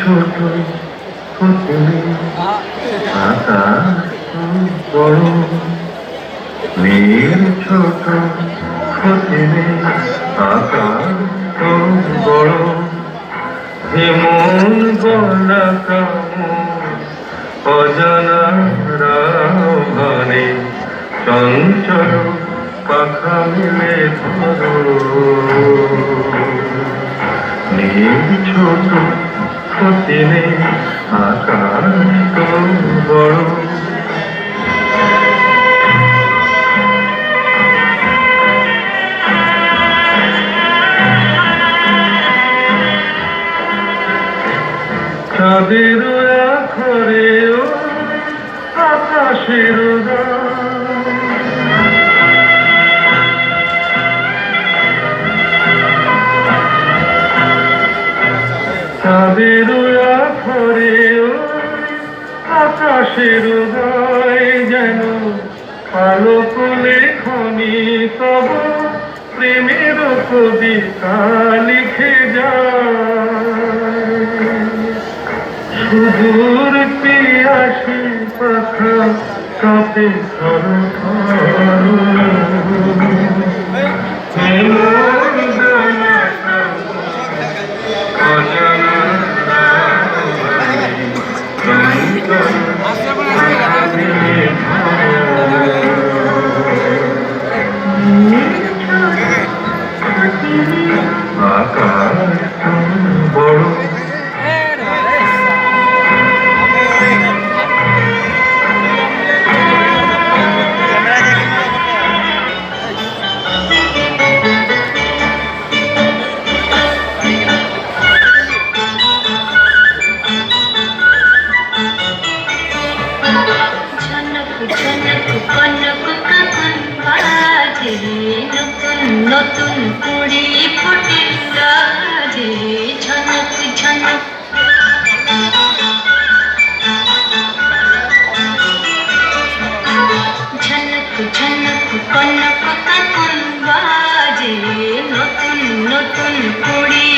ছোট পুতুলি আকাশ বড় নীল ছোট পুতুলি আকাশ বড় হিমন বনা অজানা রাভানে চঞ্চল পাখা মিলে ধরো নীল ছোট পুতুলি আকাশ বড় চাঁদের আখরেও আকাশের চাঁদের আখরেও আকাশের গায় যেন আলোক লেখনি তব প্রেমের কবিতা লিখে যায় সুদূর পিয়াসী পাখা কাঁপে থর আকাশ বড় নতুন কুড়ি ফুটে গাছে ঝনক ঝনক ঝনক ঝনক কনক কাকন বাজে নতুন নতুন কুড়ি